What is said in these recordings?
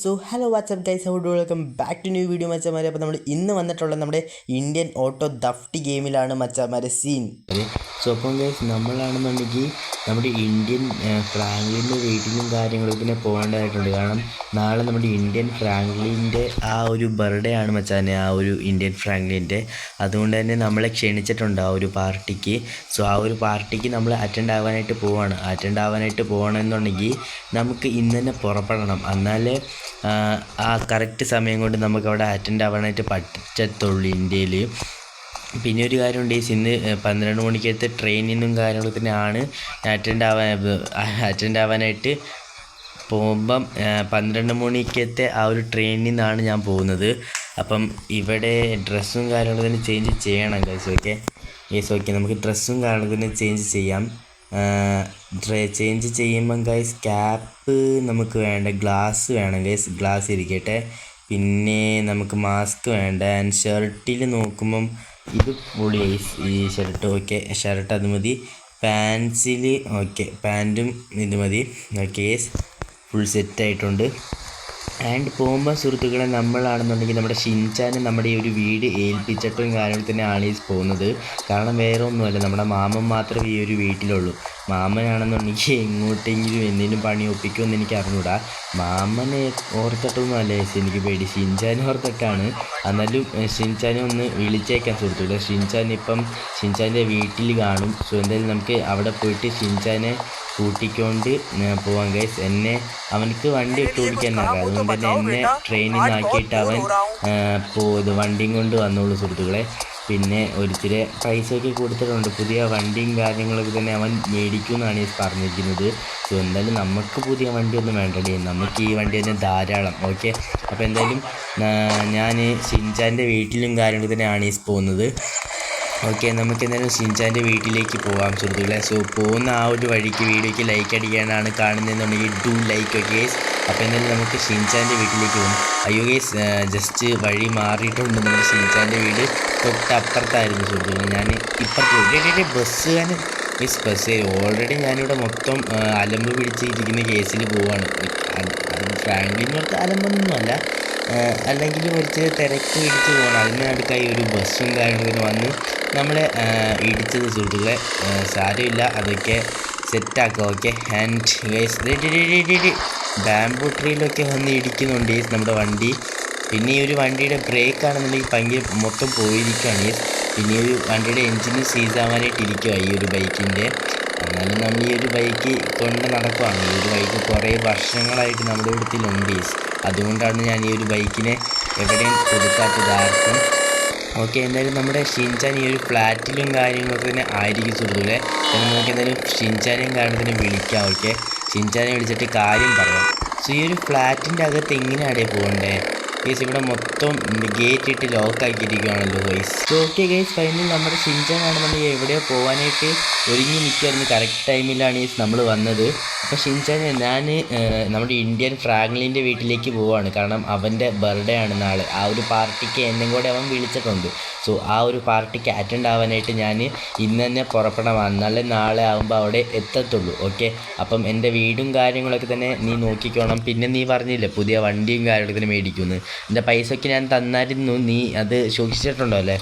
So hello WhatsApp guys, how do welcome back to new video മച്ചാമാരെ. അപ്പോൾ നമ്മൾ ഇന്ന് വന്നിട്ടുള്ള നമ്മുടെ ഇന്ത്യൻ ഓട്ടോ ദഫ്റ്റി ഗെയിമിലാണ് മച്ചാമാരെ സീൻ. സോ അപ്പം ഗൈസ് നമ്മളാണെന്നുണ്ടെങ്കിൽ നമ്മുടെ ഇന്ത്യൻ ഫ്രാങ്ക്ലിൻ്റെ വീട്ടിലും കാര്യങ്ങളും പിന്നെ പോകേണ്ടതായിട്ടുണ്ട്. കാരണം നാളെ നമ്മുടെ ഇന്ത്യൻ ഫ്രാങ്ക്ലിൻ്റെ ആ ഒരു ബർത്ത്ഡേ ആണ് മച്ചാനെ, ആ ഒരു ഇന്ത്യൻ ഫ്രാങ്ക്ലിൻ്റെ. അതുകൊണ്ട് തന്നെ നമ്മളെ ക്ഷണിച്ചിട്ടുണ്ട് ആ ഒരു പാർട്ടിക്ക്. സോ ആ ഒരു പാർട്ടിക്ക് നമ്മൾ അറ്റൻഡ് ആവാനായിട്ട് പോകണമെന്നുണ്ടെങ്കിൽ നമുക്ക് ഇന്ന് തന്നെ പുറപ്പെടണം. എന്നാലേ ആ കറക്റ്റ് സമയം കൊണ്ട് നമുക്കവിടെ അറ്റൻഡ് ആവാനായിട്ട് പറ്റത്തുള്ളൂ ഇന്ത്യയിൽ. പിന്നെ ഒരു കാര്യമുണ്ട്, ഇന്ന് 12 മണിക്കത്തെ ട്രെയിനിനും കാര്യങ്ങളൊക്കെ തന്നെയാണ് അറ്റൻഡ് ആവാനായിട്ട് പോകുമ്പം 12 മണിക്കത്തെ ആ ഒരു ട്രെയിനിൽ നിന്നാണ് ഞാൻ പോകുന്നത്. അപ്പം ഇവിടെ ഡ്രസ്സും കാര്യങ്ങളൊക്കെ തന്നെ ചേഞ്ച് ചെയ്യണം ഗൈസ്. ഓക്കെ നമുക്ക് ഡ്രസ്സും കാര്യങ്ങളൊക്കെ തന്നെ ചേഞ്ച് ചെയ്യാം. ചേഞ്ച് ചെയ്യുമ്പം ഗൈസ് ക്യാപ്പ് നമുക്ക് വേണ്ട, ഗ്ലാസ് വേണം ഗൈസ്, ഗ്ലാസ് ഇരിക്കട്ടെ. പിന്നെ നമുക്ക് മാസ്ക് വേണ്ട. ആൻഡ് ഷർട്ടിൽ നോക്കുമ്പം ഇത് പൊളി ഗൈസ്, ഈ ഷർട്ട്. ഓക്കെ ഷർട്ട് അത് മതി. പാൻസിൽ ഓക്കെ പാൻറ്റും ഇത് മതി. ഓക്കെ ഗൈസ് ഫുൾ സെറ്റായിട്ടുണ്ട്. ആൻഡ് പോകുമ്പോൾ സുഹൃത്തുക്കളെ നമ്മളാണെന്നുണ്ടെങ്കിൽ നമ്മുടെ ഷിൻചാനെ നമ്മുടെ ഈ ഒരു വീട് ഏൽപ്പിച്ചിട്ടും കാര്യങ്ങൾ തന്നെയാണ് ഈ പോകുന്നത്. കാരണം വേറെ ഒന്നുമല്ല, നമ്മുടെ മാമൻ മാത്രമേ ഈ ഒരു വീട്ടിലുള്ളൂ. മാമനാണെന്നുണ്ടെങ്കിൽ എങ്ങോട്ടെങ്കിലും എന്തെങ്കിലും പണി ഒപ്പിക്കുമെന്ന് എനിക്ക് അറിഞ്ഞൂടാ. മാമനെ ഓർത്തിട്ടൊന്നും അല്ല എനിക്ക് പേടി, ഷിൻചാനെ ഓർത്തിട്ടാണ്. എന്നാലും ഷിൻചാനെ ഒന്ന് വിളിച്ചേക്കാൻ സുഹൃത്തുക്കളെ. ഷിൻചാൻ്റെ വീട്ടിൽ കാണും. സോ എന്തായാലും നമുക്ക് അവിടെ പോയിട്ട് ഷിൻചാനെ കൂട്ടിക്കൊണ്ട് പോവാം ഗൈസ്. അവനക്ക് വണ്ടി ഇട്ട് ഓടിക്കാൻ അറിയാം. അതുകൊണ്ട് തന്നെ എന്നെ ട്രെയിനിൽ നിന്നാക്കിയിട്ട് അവൻ വണ്ടിയും കൊണ്ട് വന്നോളൂ സുഹൃത്തുക്കളെ. പിന്നെ ഒരിച്ചിരി പൈസയൊക്കെ കൊടുത്തിട്ടുണ്ട്. പുതിയ വണ്ടിയും കാര്യങ്ങളൊക്കെ തന്നെ അവൻ മേടിക്കുമെന്നാണ് പറഞ്ഞിരിക്കുന്നത്. സോ എന്തായാലും നമുക്ക് പുതിയ വണ്ടിയൊന്നും വേണ്ടേ, നമുക്ക് ഈ വണ്ടി തന്നെ ധാരാളം. ഓക്കെ അപ്പോൾ എന്തായാലും ഞാൻ ഷിൻചാൻ്റെ വീട്ടിലും കാര്യങ്ങളൊക്കെ തന്നെയാണ് പോകുന്നത്. ഓക്കെ നമുക്ക് എന്തായാലും ഷിൻചാൻ്റെ വീട്ടിലേക്ക് പോകാം സുഹൃത്തുക്കളെ. സോ പോകുന്ന ആ ഒരു വഴിക്ക് വീഡിയോയ്ക്ക് ലൈക്ക് അടിക്കാനാണ് കാണുന്നതെന്നുണ്ടെങ്കിൽ ഡു ലൈക്ക്. ഓക്കെ ഗേസ് അപ്പോൾ എന്തായാലും നമുക്ക് ഷിൻചാൻ്റെ വീട്ടിലേക്ക് പോകും. അയ്യോ ഗേസ് ജസ്റ്റ് വഴി മാറിയിട്ടുണ്ട്. നമ്മുടെ ഷിൻചാൻ്റെ വീട് തൊട്ടപ്പുറത്തായിരുന്നു സുഹൃത്തുക്കളെ. ഞാൻ ഇപ്പുറത്ത് ബസ് ഓൾറെഡി ഞാനിവിടെ മൊത്തം അലമ്പ് പിടിച്ചിരിക്കുന്ന കേസിൽ പോവാണ്. ഫ്രാങ്ക്ലിനോട്ട് അലമ്പൊന്നുമല്ല, അല്ലെങ്കിലും ഒരു തിരക്ക് പിടിച്ച് പോകണം. അതിനടുക്കായി ഒരു ബസ്സും കാര്യങ്ങളൊക്കെ വന്ന് നമ്മളെ ഇടിച്ചത് സുഹൃത്തുക്കളെ. സാരമില്ല, അതൊക്കെ സെറ്റാക്കാം. ഓക്കെ ആൻഡ് ഗൈസ് ബാംബൂ ട്രീയിലൊക്കെ വന്ന് ഇടിക്കുന്നുണ്ട് നമ്മുടെ വണ്ടി. പിന്നെ ഈ ഒരു വണ്ടിയുടെ ബ്രേക്ക് ആണെന്നുണ്ടെങ്കിൽ ഭയങ്കര മൊത്തം പോയിരിക്കുകയാണ്. പിന്നെ ഈ ഒരു വണ്ടിയുടെ എൻജിന് സീസ് ആവാനായിട്ട് ഇരിക്കുക ഈ ഒരു ബൈക്കിൻ്റെ. എന്നാലും നമ്മൾ ഈ ഒരു ബൈക്ക് കൊണ്ട് നടക്കുവാണ്. ഈ ഒരു ബൈക്ക് കുറേ വർഷങ്ങളായിട്ട് നമ്മുടെ ഇവിടത്തിലുണ്ട്. അതുകൊണ്ടാണ് ഞാൻ ഈ ഒരു ബൈക്കിനെ എവിടെയും കൊടുക്കാത്തത് ആർക്കും. ഓക്കെ എന്തായാലും നമ്മുടെ ഷിൻചാൻ ഈ ഒരു ഫ്ലാറ്റിലും കാര്യങ്ങളൊക്കെ തന്നെ ആയിരിക്കും സുഹൃത്തുക്കളെ. പിന്നെ നമുക്ക് എന്തായാലും ഷിൻചാനെയും കാര്യത്തിന് വിളിക്കാം. ഓക്കെ ഷിൻചാനെ വിളിച്ചിട്ട് കാര്യം പറയാം. സോ ഈ ഒരു ഫ്ലാറ്റിൻ്റെ അകത്ത് എങ്ങനെയാണ് പോകണ്ടേ ഗൈസ്? ഇവിടെ മൊത്തം ഗേറ്റ് ഇട്ട് ലോക്കാക്കിയിരിക്കുകയാണല്ലോ guys. So okay guys finally നമ്മുടെ ഷിൻചാൻ ആണെന്നുണ്ടെങ്കിൽ എവിടെയോ പോകാനായിട്ട് ഒരുങ്ങി നിൽക്കുമായിരുന്നു. കറക്റ്റ് ടൈമിലാണ് നമ്മൾ വന്നത്. അപ്പോൾ ഷിൻചാൻ ഞാൻ നമ്മുടെ ഇന്ത്യൻ ഫ്രാങ്ക്ലിൻ്റെ വീട്ടിലേക്ക് പോവുകയാണ്. കാരണം അവൻ്റെ ബർത്ത്ഡേ ആണ് നാളെ. ആ ഒരു പാർട്ടിക്ക് എന്നെ കൂടെ അവൻ വിളിച്ചിട്ടുണ്ട്. സോ ആ ഒരു പാർട്ടിക്ക് അറ്റൻഡ് ആവാനായിട്ട് ഞാൻ ഇന്ന് തന്നെ പുറപ്പെടണം. എന്നാലേ നാളെ ആകുമ്പോൾ അവിടെ എത്തത്തുള്ളൂ. ഓക്കെ അപ്പം എൻ്റെ വീടും കാര്യങ്ങളൊക്കെ തന്നെ നീ നോക്കിക്കോണം. പിന്നെ നീ പറഞ്ഞില്ലേ പുതിയ വണ്ടിയും കാര്യങ്ങളൊക്കെ തന്നെ മേടിക്കുമെന്ന്. എൻ്റെ പൈസയ്ക്ക് ഞാൻ തന്നായിരുന്നു, നീ അത് സൂക്ഷിച്ചിട്ടുണ്ടോ അല്ലേ?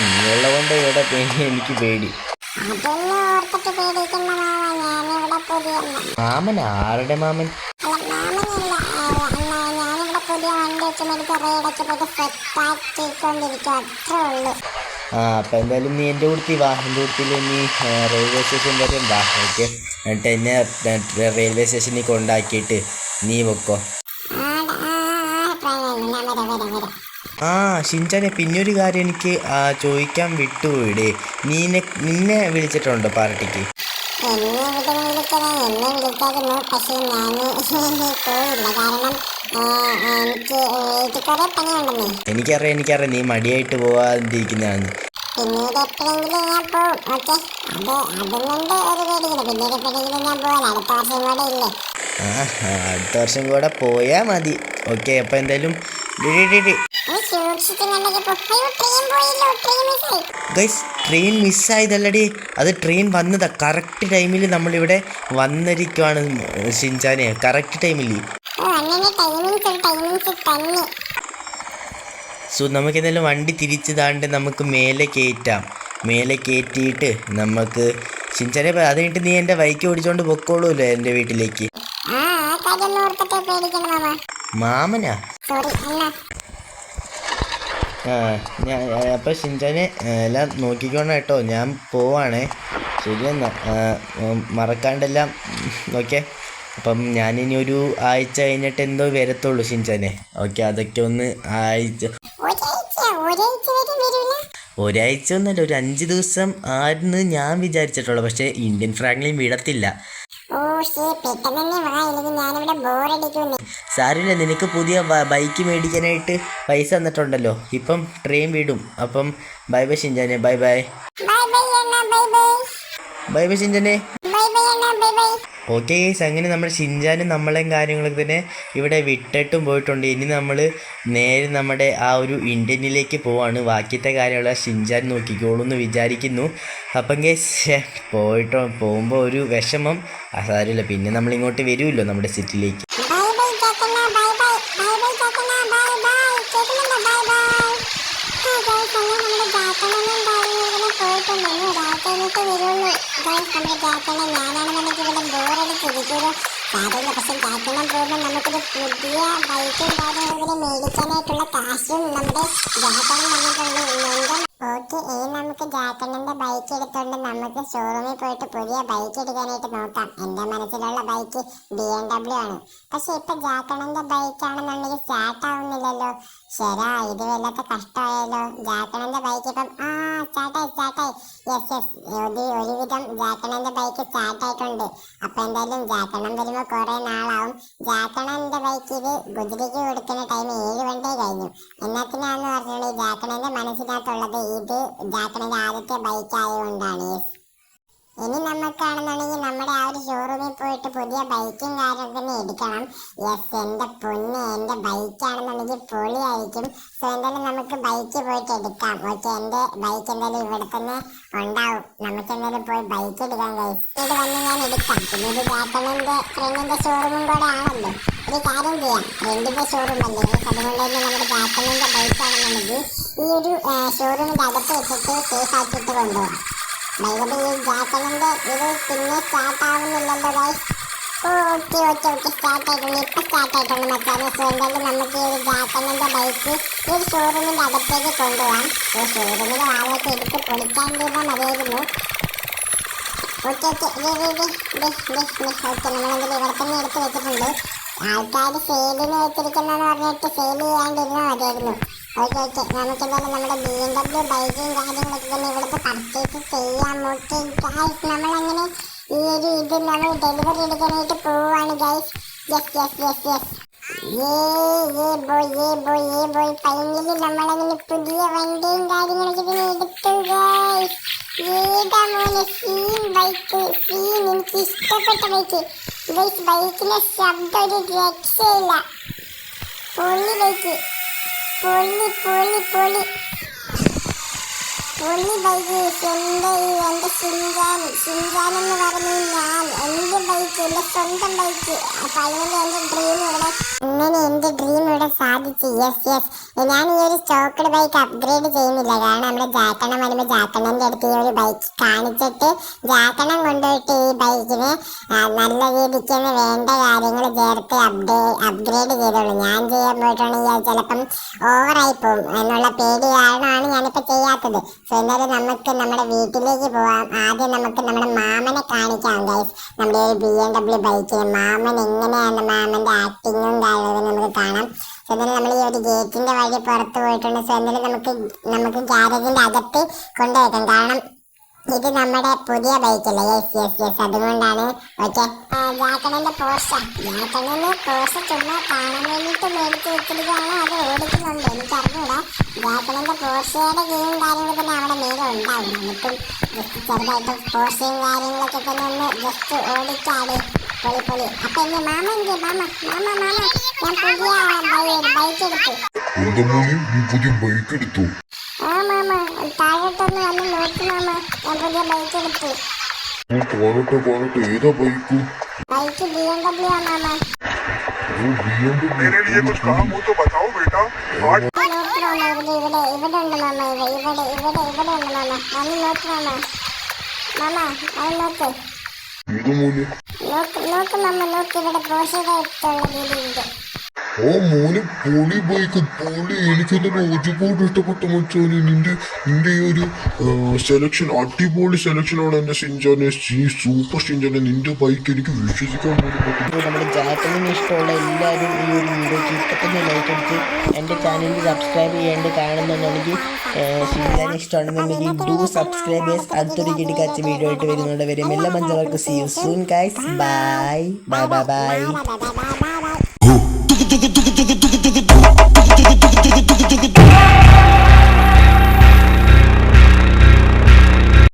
നീ ഉള്ളതുകൊണ്ട് ഇവിടെ എനിക്ക് പേടി. മാമൻ ആരുടെ മാമൻ? അപ്പം എന്തായാലും നീ എൻ്റെ കൂടത്തിൽ വാ. എൻ്റെ കൂടത്തിൽ നീ റെയിൽവേ സ്റ്റേഷൻ വരെ വാ. ഓക്കെ എന്നിട്ട് എന്നെ റെയിൽവേ സ്റ്റേഷനിൽ കൊണ്ടാക്കിയിട്ട് നീ വെക്കോ. ഷിൻചാനെ പിന്നൊരു കാര്യം എനിക്ക് ചോദിക്കാൻ വിട്ടുപോയിടേ. നിന്നെ വിളിച്ചിട്ടുണ്ടോ പാർട്ടിക്ക്? എനിക്കറിയാം നീ മടിയായിട്ട് പോവാതിരിക്കുന്നതാണ്. പിന്നീട് എപ്പോഴെങ്കിലും ഞാൻ പോവും. ഓക്കെ, അതും കൊണ്ട് ഒരു പേടിക്കില്ല. പിന്നീട് എപ്പോഴെങ്കിലും ഞാൻ പോവാൻ, അടുത്ത വർഷം കൂടെ ഇല്ലേ. അടുത്ത വർഷം കൂടെ പോയാൽ മതി. ഓക്കെ, അപ്പം എന്തായാലും ഗൈസ് ട്രെയിൻ മിസ്സായതല്ലടി, അത് ട്രെയിൻ വന്നതാ. കറക്റ്റ് ടൈമിൽ നമ്മളിവിടെ വന്നിരിക്കുവാണ് ഷിൻചാനെ, കറക്റ്റ് ടൈമിൽ. സോ നമുക്ക് എന്തായാലും വണ്ടി തിരിച്ച് താണ്ട് നമുക്ക് മേലെ കയറ്റാം. മേലെ കയറ്റിയിട്ട് നമുക്ക് ഷിൻചാനെ അത് കഴിഞ്ഞിട്ട് നീ എൻ്റെ ബൈക്ക് ഓടിച്ചോണ്ട് പൊക്കോളൂല്ലോ എൻ്റെ വീട്ടിലേക്ക്. മാമനാ? ഞാൻ അപ്പം ഷിൻചാനെ എല്ലാം നോക്കിക്കോണം കേട്ടോ, ഞാൻ പോവാണേ. ശരിയെന്നാ, മറക്കാണ്ടെല്ലാം. ഓക്കെ, അപ്പം ഞാനിനി ഒരു ആഴ്ച കഴിഞ്ഞിട്ട് എന്തോ വരത്തുള്ളൂ ഷിൻചാനെ. ഓക്കെ, അതൊക്കെ ഒന്ന് ഒരാഴ്ച ഒന്നല്ല, ഒരു 5 ദിവസം ആയിരുന്നു ഞാൻ വിചാരിച്ചിട്ടുള്ളൂ. പക്ഷേ ഇന്ത്യൻ ഫ്രാങ്ക്ലിൻ വിടത്തില്ല. സാരില്ല, നിനക്ക് പുതിയ ബൈക്ക് മേടിക്കാനായിട്ട് പൈസ തന്നിട്ടുണ്ടല്ലോ. ഇപ്പം ട്രെയിൻ വിടും. അപ്പം ബൈ ബൈ ഷിൻചാനെ. ബൈ ബൈ ബൈ ബൈ ഷിൻചാനെ. ഓക്കെ ഗൈസ്, അങ്ങനെ നമ്മുടെ ഷിൻചാനും നമ്മളെയും കാര്യങ്ങളൊക്കെ തന്നെ ഇവിടെ വിട്ടിട്ടും പോയിട്ടുണ്ട്. ഇനി നമ്മൾ നേരെ നമ്മുടെ ആ ഒരു ഇന്ത്യനിലേക്ക് പോവാണ്. ബാക്കിയത്തെ കാര്യമുള്ള ഷിൻചാൻ നോക്കിക്കോളൂ എന്ന് വിചാരിക്കുന്നു. അപ്പം ഗൈസ് പോകുമ്പോൾ ഒരു വിഷമം സാരമില്ല, പിന്നെ നമ്മളിങ്ങോട്ട് വരുമല്ലോ നമ്മുടെ സിറ്റിയിലേക്ക്. സാരമില്ല, പക്ഷെ ജാക്കണം പോകുമ്പോൾ നമുക്കൊരു പുതിയ ബൈക്കും കാര്യങ്ങളും മേടിക്കാനായിട്ടുള്ള കാശും നമ്മുടെ ജാക്കണം വന്നിട്ടുണ്ട്. ഓക്കെ, ഇനി നമുക്ക് ജാക്കണ്ണന്റെ ബൈക്ക് എടുത്തുകൊണ്ട് നമുക്ക് ഷോറൂമിൽ പോയിട്ട് പുതിയ ബൈക്ക് എടുക്കാനായിട്ട് നോക്കാം. എൻ്റെ മനസ്സിലുള്ള ബൈക്ക് BMW ആണ്. പക്ഷെ ഇപ്പൊ ജാക്കണ്ണന്റെ ബൈക്കാണെന്നുണ്ടെങ്കിൽ സ്റ്റാർട്ട് ആവുന്നില്ലല്ലോ. ശരാ, ഇത് വല്ലാത്ത കഷ്ടമായല്ലോ. ജാക്കണ്ണന്റെ ബൈക്ക് ഇപ്പം സ്റ്റാർട്ടായി. യെസ്, ഒരുവിധം ജാക്കണ്ണന്റെ ബൈക്ക് സ്റ്റാർട്ടായിട്ടുണ്ട്. അപ്പൊ എന്തായാലും ജാക്കണ്ണൻ വരുമ്പോൾ കുറെ നാളാവും. ജാക്കണ്ണന്റെ ബൈക്ക് ഇത് ഗുജറിക്ക് കൊടുക്കുന്ന ടൈം 7 മണിക്ക് കഴിഞ്ഞു. എന്നത്തിനാന്ന് പറഞ്ഞാൽ ജാക്കണ്ണന്റെ മനസ്സിനകത്തുള്ളത് ഇത് ജാക്കണ്ണന്റെ ആദ്യത്തെ ബൈക്ക് ആയതുകൊണ്ടാണ്. ഇനി നമുക്കാണെന്നുണ്ടെങ്കിൽ നമ്മുടെ ആ ഒരു ഷോറൂമിൽ പോയിട്ട് പുതിയ ബൈക്കും കാര്യത്തിന് എടുക്കണം. യെസ്, എൻ്റെ പൊന്ന്, എൻ്റെ ബൈക്കാണെന്നുണ്ടെങ്കിൽ പൊളിയായിരിക്കും. സോ എന്തായാലും നമുക്ക് ബൈക്ക് പോയിട്ട് എടുക്കാം. ഓക്കെ, എൻ്റെ ബൈക്ക് എന്തായാലും ഇവിടെ തന്നെ ഉണ്ടാവും. നമുക്ക് എന്തായാലും പോയി ബൈക്ക് എടുക്കാൻ കഴിയും. ഇത് വന്ന് ഞാൻ എടുക്കാം. പിന്നെ ഇത് ജാക്കണ്ണൻ്റെ ഫ്രണ്ടിൻ്റെ ഷോറൂമും കൂടെ ആണല്ലോ. ഒരു കാര്യം ചെയ്യാം, ഫ്രണ്ടിൻ്റെ ഷോറൂം അല്ലേ, അതുകൊണ്ട് തന്നെ നമ്മുടെ ജാക്കണ്ണൻ്റെ ബൈക്കാണെന്നുണ്ടെങ്കിൽ ഈ ഒരു ഷോറൂമിൻ്റെ അകത്ത് വെച്ചിട്ട് സേഫ് ആക്കിയിട്ട് കൊണ്ടുപോകാം. ഈ ജാക്കണ്ണന്റെ ഇത് പിന്നെ സ്റ്റാർട്ട് ആവുന്നില്ലല്ലോ ഗൈസ്. ഓക്കെ, സ്റ്റാർട്ടായിട്ടുണ്ട്. ഇപ്പം സ്റ്റാർട്ടായിട്ടുണ്ട് മച്ചാനെ. സോ എന്തായാലും നമുക്ക് ഈ ജാക്കണ്ണന്റെ ബൈക്ക് ഈ ഒരു ഷോറൂമിൻ്റെ അകത്തേക്ക് കൊണ്ടുപോകാം. ഈ ഷോറൂമിൻ്റെ വാഴയൊക്കെ എടുത്ത് പൊളിക്കാൻ ചെയ്താൽ മതിയായിരുന്നു. ഓക്കെ, നമ്മളെന്തെങ്കിലും ഇവിടെ തന്നെ എടുത്ത് വെച്ചിട്ടുണ്ട്. ആൾക്കാർ സെയിലിന് വെച്ചിരിക്കുന്നതെന്ന് പറഞ്ഞിട്ട് സെയിൽ ചെയ്യാണ്ടിരുന്നാൽ മതിയായിരുന്നു. ഓക്കെ, നമുക്കെന്തായാലും നമ്മുടെ BMW ബൈക്കും കാര്യങ്ങളൊക്കെ തന്നെ ഇവിടുത്തെ പർച്ചേസ് ചെയ്യാൻ നോക്കി ഗൈസ്. നമ്മളങ്ങനെ ഈ ഒരു ഇത് നമ്മൾ ഡെലിവറി എടുക്കാനായിട്ട് പോവാണ് ഗൈസ്. യെസ്, ബോയ് ഫൈനലി നമ്മളങ്ങനെ പുതിയ വണ്ടിയും കാര്യങ്ങളൊക്കെ തന്നെ എടുത്തു ഗൈസ്. ഏതാ മോനെ സീൻ ബൈക്ക്, എനിക്ക് ഇഷ്ടപ്പെട്ട ബൈക്ക് ഗൈസ്. ബൈക്കിലെ ശബ്ദം ഒരു രക്ഷയില്ല. പൊളി ബൈക്ക്, പൊളി ബൈക്ക്. എൻ്റെ ഷിൻചാൻ എന്ന് പറഞ്ഞു ഞാൻ, എൻ്റെ ബൈക്ക്, എൻ്റെ സ്വന്തം ബൈക്ക്. ഫൈനലി എൻ്റെ ഡ്രീം ഇവിടെ സാധിച്ചു. യെസ്, ഞാൻ ഈ ഒരു സ്റ്റോക്കഡ് ബൈക്ക് അപ്ഗ്രേഡ് ചെയ്യുന്നില്ല. കാരണം നമ്മുടെ ജാക്കണ്ണം വരുമ്പോൾ ജാക്കണ്ണൻ്റെ അടുത്ത് ഈ ഒരു ബൈക്ക് കാണിച്ചിട്ട് ജാക്കണ്ണം കൊണ്ടുപോയിട്ട് ഈ ബൈക്കിന് നല്ല രീതിക്ക് വേണ്ട കാര്യങ്ങൾ ചേർത്ത് അപ്ഗ്രേഡ് ചെയ്തോളൂ. ഞാൻ ചെയ്യാൻ പോയിട്ടുണ്ടെങ്കിൽ ചിലപ്പം ഓവറായി പോകും എന്നുള്ള പേടി കാരണമാണ് ഞാനിപ്പോൾ ചെയ്യാത്തത്. സോ എന്തായാലും നമുക്ക് നമ്മുടെ വീട്ടിലേക്ക് പോവാം. ആദ്യം നമുക്ക് നമ്മുടെ മാമനെ കാണിക്കാം ഗൈസ്. നമ്മുടെ ഒരു BMW ബൈക്കിന് മാമൻ എങ്ങനെയാണ്, മാമൻ്റെ ആക്ടിങ്ങും കാര്യങ്ങളും നമുക്ക് കാണാം. സോ എന്തായാലും നമ്മൾ ഈ ഒരു ഗേറ്റിൻ്റെ വഴി പുറത്ത് പോയിട്ടുണ്ട്. സോ എന്തായാലും നമുക്ക് ഗ്യാരേജിൻ്റെ അകത്ത് കൊണ്ടുവയ്ക്കാം. കാരണം ഇത് നമ്മുടെ പുതിയ ബൈക്കല്ലേ? യെസ് യെസ് യെസ്, അതുകൊണ്ടാണ്. ഓക്കെ, ജാക്കണന്റെ പോർഷ ചുമ്മാ കാണാൻ വേണ്ടിയിട്ട് മേടിച്ച് വെച്ചിരിക്കുകയാണ്. അത് ഓടിക്കുന്നുണ്ട്, എനിക്ക് അറിഞ്ഞൂടാ. ജാക്കണന്റെ പോർഷയുടെ ഗെയിം കാര്യങ്ങളൊക്കെ തന്നെ അവിടെ മേലെ ഉണ്ടാവും. നമുക്കും ജസ്റ്റ് ചെറുതായിട്ട് പോർഷയും കാര്യങ്ങളൊക്കെ തന്നെ ഒന്ന് ജസ്റ്റ് ഓടിക്കാട്. പൊളി പൊളി. അപ്പൊ എന്റെ മാമ ഞാൻ പുതിയ ബൈക്ക് എടുത്തു. എന്താ മോനെ, നീ പുതിയ ബൈക്ക് എടുത്തു? ആ മാമ, താഴോട്ടൊന്ന് വന്ന് നോക്ക് മാമ, ഞാൻ പുതിയ ബൈക്ക് എടുത്തു. കാണട്ടെ, ഏതാ ബൈക്ക്? ബൈക്ക് BMW ആ മാമ. मेरे लिए कुछ काम हो तो बताओ बेटा. നോക്ക് മാമ, ഇവിടെ ഉണ്ട് മാമ, ഇവിടെ ഉണ്ട് മാമ. വന്ന് നോക്ക് മാമ, അത് നോക്ക്. ഏതാ മോനെ? നോക്ക് മാമ, നോക്ക്, ഇവിടെ പോഷയുടെ അടുത്തുള്ള രീതിയുണ്ട്. ആ മോനെ, പൊളി ബൈക്ക്, പൊളി. എനിക്കതിന് ഒരുപാട് ഇഷ്ടപ്പെട്ട മച്ചാനെ. നിന്റെ ഈ ഒരു സെലക്ഷൻ അടിപൊളി സെലക്ഷനാണ് എന്റെ ഷിൻജാനെ. സൂപ്പർ ഷിൻജാനെ, നിന്റെ ബൈക്ക് എനിക്ക് വിശ്വസിക്കാൻ പോലും പറ്റും. നമ്മുടെ ജാക്കലിന് ഇഷ്ടമുള്ള എല്ലാവരും ഈ ഒരു വീഡിയോയ്ക്ക് ഇപ്പം തന്നെ ലൈക്ക് അടിച്ച് എൻ്റെ ചാനലിൽ സബ്സ്ക്രൈബ് ചെയ്യേണ്ടി കാണുന്നുണ്ടെങ്കിൽ ഷിൻജാനെ ഇഷ്ടമാണെന്നുണ്ടെങ്കിൽ ഡു സബ്സ്ക്രൈബേഴ്സ്. അടുത്തൊരു കിടിക്കാച്ച വീഡിയോ ആയിട്ട് വരുന്നുണ്ട്. വരും എല്ലാ മഞ്ചവർക്ക് see you soon guys. Bye bye bye bye. Bye.